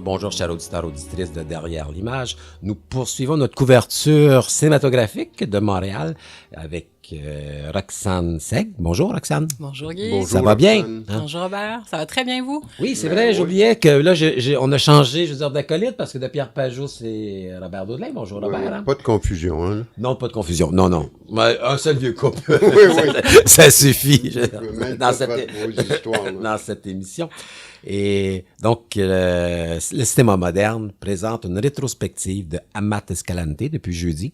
Bonjour, chers auditeurs, auditrices de Derrière l'image. Nous poursuivons notre couverture cinématographique de Montréal avec Roxane Seg. Bonjour, Roxane. Bonjour, Guy. Bonjour, ça va bien? Hein? Bonjour, Robert. Ça va très bien, vous? Oui, c'est vrai. J'oubliais que là, on a changé, je veux dire, d'acolyte parce que de Pierre Pajot, c'est Robert Daudelin. Bonjour, Robert. Hein? Pas de confusion, hein? Non, pas de confusion. Non. Un seul vieux couple. Oui. ça suffit. Dans cette émission. Et donc, le cinéma moderne présente une rétrospective de Amat Escalante depuis jeudi,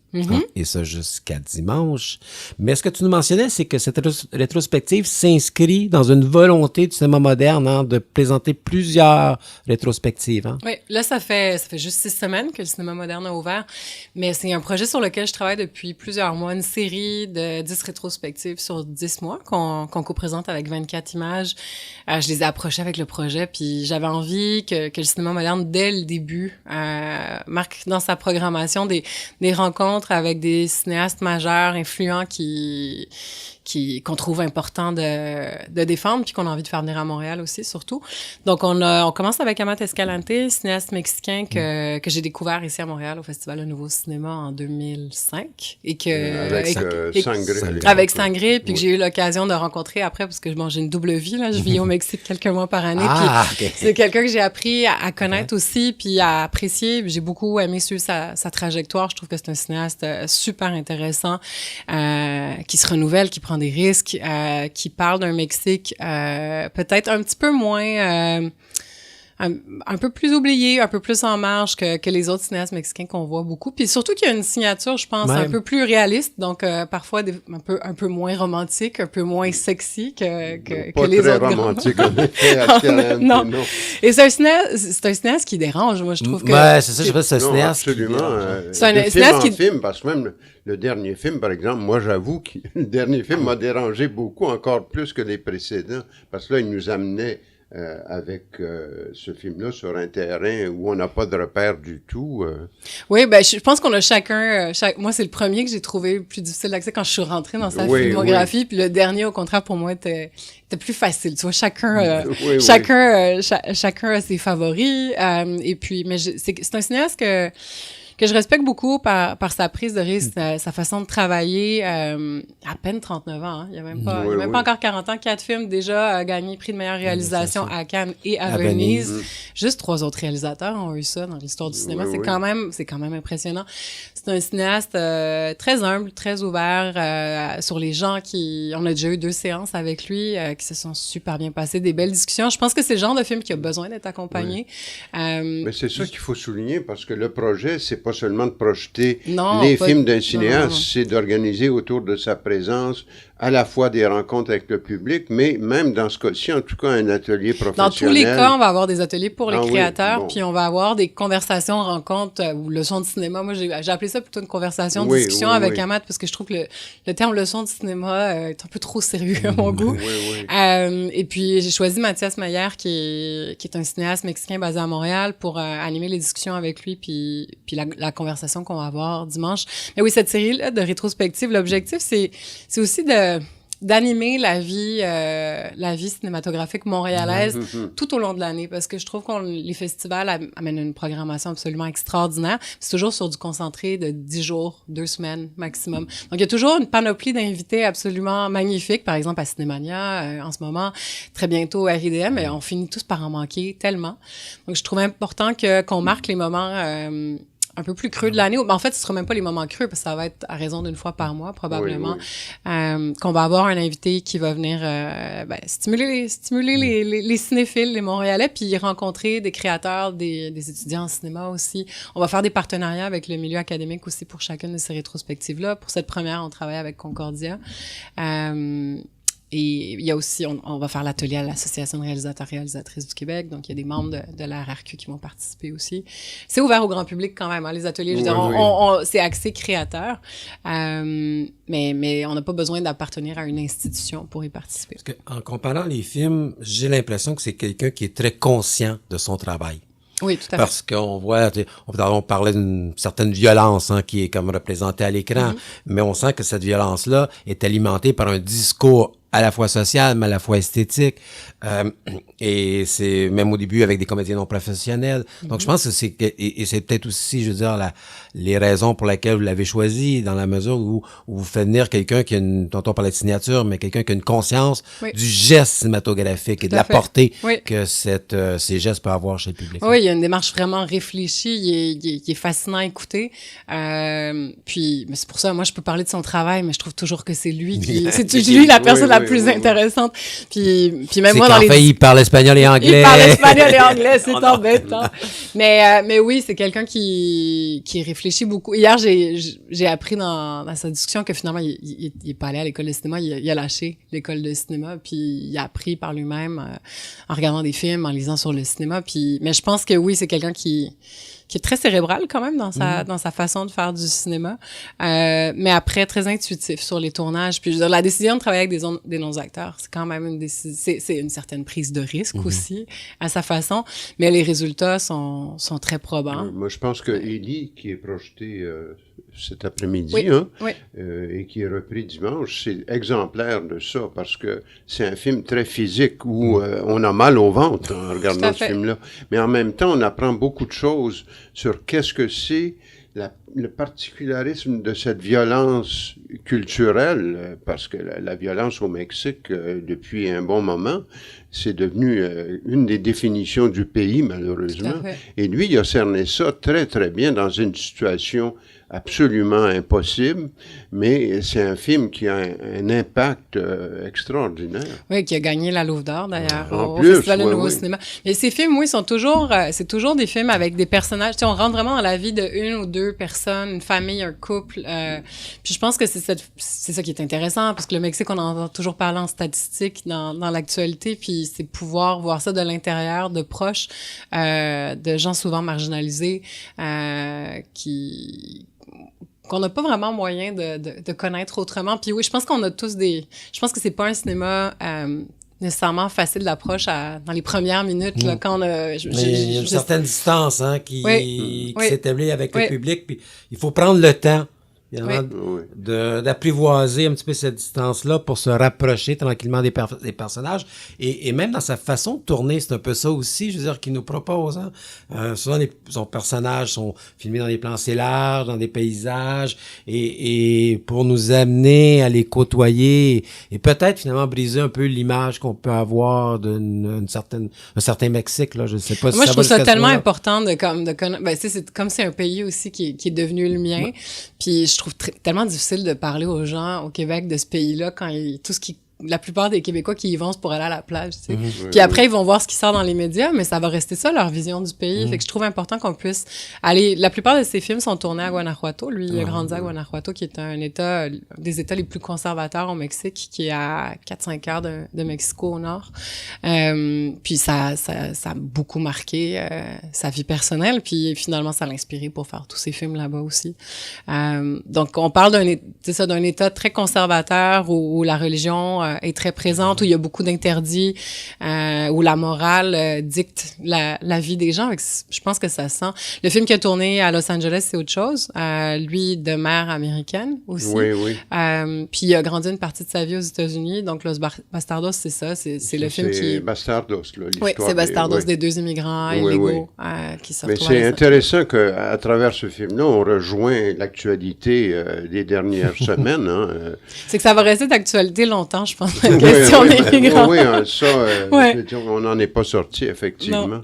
et ça jusqu'à dimanche. Mais ce que tu nous mentionnais, c'est que cette rétrospective s'inscrit dans une volonté du cinéma moderne de présenter plusieurs rétrospectives. Hein? Oui, là, ça fait juste 6 semaines que le cinéma moderne a ouvert, mais c'est un projet sur lequel je travaille depuis plusieurs mois, une série de 10 rétrospectives sur 10 mois qu'on co-présente avec 24 images. Je les ai approchées avec le projet, puis j'avais envie que le cinéma moderne, dès le début, marque dans sa programmation des rencontres avec des cinéastes majeurs, influents qu'on trouve important de défendre, puis qu'on a envie de faire venir à Montréal aussi, surtout. Donc, on commence avec Amat Escalante, cinéaste mexicain que j'ai découvert ici à Montréal au Festival de Nouveau Cinéma en 2005. Avec Sangré, puis que j'ai eu l'occasion de rencontrer après, parce que j'ai une double vie, là. Je vis au Mexique quelques mois par année. Puis c'est quelqu'un que j'ai appris à connaître aussi, puis à apprécier. J'ai beaucoup aimé suivre sa trajectoire. Je trouve que c'est un cinéaste super intéressant, qui se renouvelle, qui prend des risques, qui parle d'un Mexique peut-être un petit peu moins... un peu plus oublié, un peu plus en marge que les autres cinéastes mexicains qu'on voit beaucoup. Puis surtout qu'il y a une signature, je pense, un peu plus réaliste, donc parfois un peu moins romantique, un peu moins sexy que les autres. Pas très romantique, en effet. Non. Et c'est un cinéaste qui dérange, moi, je trouve que... Ouais, c'est ça, je sais pas, c'est un cinéaste. Absolument. C'est un cinéaste film, parce que même le dernier film, par exemple, moi, j'avoue que le dernier film m'a dérangé beaucoup, encore plus que les précédents, parce que là, il nous amenait avec ce film-là sur un terrain où on n'a pas de repères du tout. Oui, ben je pense qu'on a chacun... Moi, c'est le premier que j'ai trouvé plus difficile d'accès quand je suis rentrée dans sa filmographie, puis le dernier, au contraire, pour moi, était plus facile. Tu vois, chacun a ses favoris. Et puis, mais c'est un cinéaste que je respecte beaucoup par sa prise de risque, sa façon de travailler, à peine 39 ans, hein. Il y a même pas encore 40 ans, 4 films déjà gagné prix de meilleure réalisation à Cannes et à Venise. Juste 3 autres réalisateurs ont eu ça dans l'histoire du cinéma. C'est quand même impressionnant. C'est un cinéaste très humble, très ouvert sur les gens on a déjà eu 2 séances avec lui qui se sont super bien passées, des belles discussions. Je pense que c'est le genre de film qui a besoin d'être accompagné. Mais c'est ça qu'il faut souligner, parce que le projet, c'est pas seulement de projeter les films d'un cinéaste, c'est d'organiser autour de sa présence à la fois des rencontres avec le public, mais même dans ce cas-ci, en tout cas, un atelier professionnel. Dans tous les cas, on va avoir des ateliers pour les créateurs, puis on va avoir des conversations, rencontres ou leçons de cinéma. Moi, j'ai appelé ça plutôt une conversation de discussion avec Amat, parce que je trouve que le terme leçon de cinéma est un peu trop sérieux à mon goût. Et puis, j'ai choisi Mathias Mayer, qui est un cinéaste mexicain basé à Montréal, pour animer les discussions avec lui, puis la conversation qu'on va avoir dimanche. Mais oui, cette série-là de rétrospective, l'objectif, c'est aussi d'animer la vie cinématographique montréalaise tout au long de l'année, parce que je trouve que les festivals amènent une programmation absolument extraordinaire. C'est toujours sur du concentré de 10 jours, 2 semaines maximum. Donc, il y a toujours une panoplie d'invités absolument magnifiques. Par exemple, à Cinémania, en ce moment, très bientôt à RIDM, mais on finit tous par en manquer tellement. Donc, je trouve important qu'on marque les moments un peu plus creux de l'année. En fait, ce sera même pas les moments creux, parce que ça va être à raison d'une fois par mois, probablement, qu'on va avoir un invité qui va venir stimuler les cinéphiles, les Montréalais, puis rencontrer des créateurs, des étudiants en cinéma aussi. On va faire des partenariats avec le milieu académique aussi pour chacune de ces rétrospectives-là. Pour cette première, on travaille avec Concordia. Et il y a aussi, on va faire l'atelier à l'Association de réalisateurs-réalisatrices du Québec. Donc, il y a des membres de la RRQ qui vont participer aussi. C'est ouvert au grand public quand même, hein, les ateliers. Je veux dire, c'est axé créateur. Mais on n'a pas besoin d'appartenir à une institution pour y participer. Parce que, en comparant les films, j'ai l'impression que c'est quelqu'un qui est très conscient de son travail. Oui, tout à fait. Parce qu'on voit, on parlait d'une certaine violence qui est comme représentée à l'écran, mais on sent que cette violence-là est alimentée par un discours à la fois social, mais à la fois esthétique. Et c'est même au début avec des comédiens non professionnels. Donc, je pense que et c'est peut-être aussi, je veux dire, les raisons pour lesquelles vous l'avez choisi, dans la mesure où vous faites venir quelqu'un qui a dont on parlait de signature, mais quelqu'un qui a une conscience du geste cinématographique et de la portée que ces gestes peuvent avoir chez le public. Oui, il y a une démarche vraiment réfléchie. Il est fascinant à écouter. Puis, c'est pour ça, moi, je peux parler de son travail, mais je trouve toujours que c'est lui la personne la plus intéressante. Puis même moi, il parle espagnol et anglais. Il parle espagnol et anglais, c'est embêtant. Mais oui, c'est quelqu'un qui réfléchit beaucoup. Hier, j'ai appris dans sa discussion que finalement, il est pas allé à l'école de cinéma, il a lâché l'école de cinéma, puis il a appris par lui-même en regardant des films, en lisant sur le cinéma. Mais je pense que oui, c'est quelqu'un qui est très cérébral quand même dans sa façon de faire du cinéma, mais après très intuitif sur les tournages. Puis je veux dire, la décision de travailler avec des non-acteurs, c'est quand même c'est une certaine prise de risque aussi à sa façon, mais les résultats sont très probants. Moi, je pense que Élie, qui est projeté cet après-midi, et qui est repris dimanche, c'est exemplaire de ça, parce que c'est un film très physique où on a mal au ventre en regardant ce film-là. Mais en même temps, on apprend beaucoup de choses sur qu'est-ce que c'est le particularisme de cette violence culturelle, parce que la violence au Mexique, depuis un bon moment, c'est devenu une des définitions du pays, malheureusement. Et lui, il a cerné ça très, très bien dans une situation absolument impossible, mais c'est un film qui a un impact extraordinaire. Oui, qui a gagné la Louve d'Or, d'ailleurs, au Festival de Nouveau Cinéma. Et ces films, oui, c'est toujours des films avec des personnages. Tu sais, on rentre vraiment dans la vie de une ou deux personnes, une famille, un couple. Puis je pense que c'est ça qui est intéressant, parce que le Mexique, on en entend toujours parler en statistiques dans l'actualité, puis c'est pouvoir voir ça de l'intérieur, de proches, de gens souvent marginalisés, qu'on n'a pas vraiment moyen de connaître autrement. Puis oui, je pense qu'on a tous je pense que c'est pas un cinéma nécessairement facile d'approche dans les premières minutes, là, quand on a... il y a une certaine distance qui s'établit avec le public, puis il faut prendre le temps d'apprivoiser un petit peu cette distance-là pour se rapprocher tranquillement des personnages. Et même dans sa façon de tourner, c'est un peu ça aussi, je veux dire, qu'il nous propose. Souvent, son personnages sont filmés dans des plans assez larges, dans des paysages, et pour nous amener à les côtoyer et peut-être finalement briser un peu l'image qu'on peut avoir un certain Mexique, là, je sais pas. Moi, je trouve ça tellement important de connaître. Ben, c'est comme c'est un pays aussi qui est devenu le mien. Puis je trouve tellement difficile de parler aux gens au Québec de ce pays-là quand la plupart des Québécois qui y vont, c'est pour aller à la plage, tu sais. Puis après, ils vont voir ce qui sort dans les médias, mais ça va rester ça, leur vision du pays. Fait que je trouve important qu'on puisse aller... La plupart de ces films sont tournés à Guanajuato. Lui, il a grandi à Guanajuato, qui est des États les plus conservateurs au Mexique, qui est à 4-5 heures de Mexico au nord. Puis ça a beaucoup marqué sa vie personnelle, puis finalement, ça l'a inspiré pour faire tous ces films là-bas aussi. Donc, on parle d'un État très conservateur où la religion est très présente, où il y a beaucoup d'interdits, où la morale dicte la vie des gens. Je pense que ça sent. Le film qui a tourné à Los Angeles, c'est autre chose. Lui, de mère américaine aussi. Oui. Puis il a grandi une partie de sa vie aux États-unis. Donc, Los Bastardos, c'est ça. C'est le film qui... C'est Bastardos, là, l'histoire. Oui, c'est Bastardos, des deux immigrants illégaux qui se retrouvent. Mais c'est intéressant qu'à travers ce film-là, on rejoint l'actualité des dernières semaines. C'est que ça va rester d'actualité longtemps, je pense, la question des migrants. Oui, on n'en est pas sorti, effectivement. Non.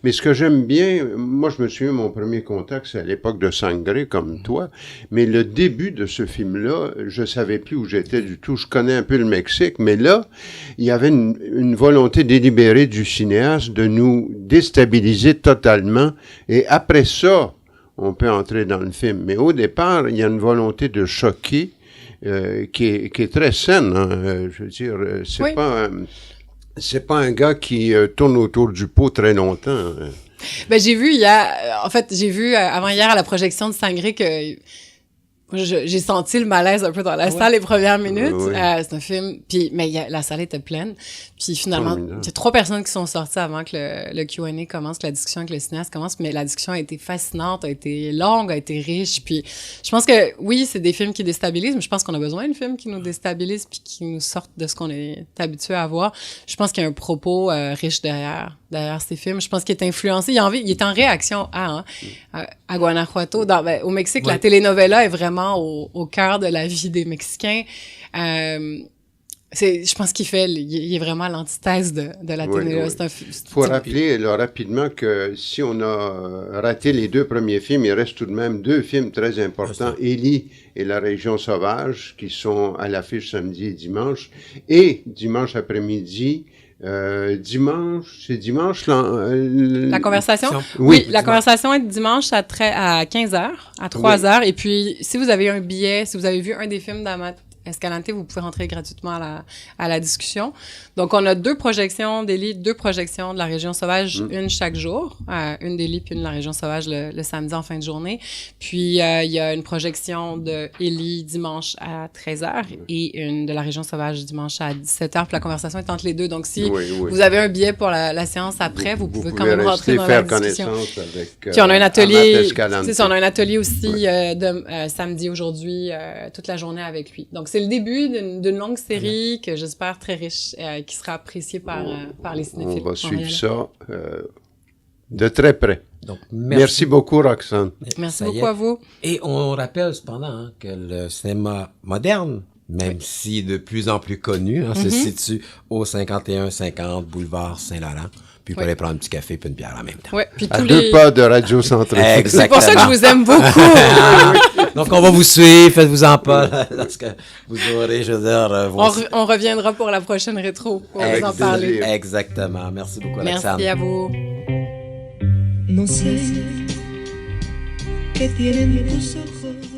Mais ce que j'aime bien, moi, je me souviens, mon premier contact, c'est à l'époque de Sangre, comme toi, mais le début de ce film-là, je savais plus où j'étais du tout. Je connais un peu le Mexique, mais là, il y avait une volonté délibérée du cinéaste de nous déstabiliser totalement, et après ça, on peut entrer dans le film. Mais au départ, il y a une volonté de choquer, qui est très saine, je veux dire, c'est pas un gars qui tourne autour du pot très longtemps. Ben j'ai vu avant hier à la projection de Sangre que J'ai senti le malaise un peu dans la salle les premières minutes. C'est un film, mais la salle était pleine. Puis finalement, il y a 3 personnes qui sont sorties avant que le Q&A commence, que la discussion avec le cinéaste commence. Mais la discussion a été fascinante, a été longue, a été riche. Puis je pense que oui, c'est des films qui déstabilisent, mais je pense qu'on a besoin de films qui nous déstabilisent puis qui nous sortent de ce qu'on est habitué à voir. Je pense qu'il y a un propos riche derrière ces films. Je pense qu'il est influencé. Il est en réaction à Guanajuato. Au Mexique, la telenovela est vraiment au cœur de la vie des Mexicains. Je pense il est vraiment l'antithèse de la telenovela. Il faut rappeler rapidement que si on a raté les 2 premiers films, il reste tout de même 2 films très importants, Élie et La Région sauvage, qui sont à l'affiche samedi et dimanche. Et dimanche après-midi, la conversation? Oui, la conversation est dimanche à 15h, à 3h. Et puis, si vous avez un billet, si vous avez vu un des films d'Amat Escalante, vous pouvez rentrer gratuitement à la discussion. Donc, on a 2 projections d'Élie, 2 projections de La Région sauvage, une chaque jour. Une d'Élie puis une de La Région sauvage le samedi en fin de journée. Puis, il y a une projection de Élie dimanche à 13h et une de La Région sauvage dimanche à 17h. Puis, la conversation est entre les 2. Donc, si vous avez un billet pour la séance après, vous pouvez quand même rentrer dans la discussion. Avec, puis, on a un atelier. On a un atelier aussi samedi aujourd'hui, toute la journée avec lui. Donc, c'est le début d'une longue série que j'espère très riche, qui sera appréciée par les cinéphiles. On va suivre ça de très près. Donc, merci beaucoup, Roxane. Merci beaucoup à vous. Et on rappelle cependant que le cinéma moderne, même si de plus en plus connu, se situe au 5150 boulevard Saint-Laurent. Puis vous pourrez prendre un petit café puis une bière en même temps. Puis à 2 pas de Radio Centre. C'est pour ça que je vous aime beaucoup. Donc, on va vous suivre. Faites-vous-en pas. Lorsque vous aurez, je veux dire... on reviendra pour la prochaine rétro pour vous en parler. Exactement. Merci beaucoup, Alexandre. Merci à vous. No sé qué tienen tus ojos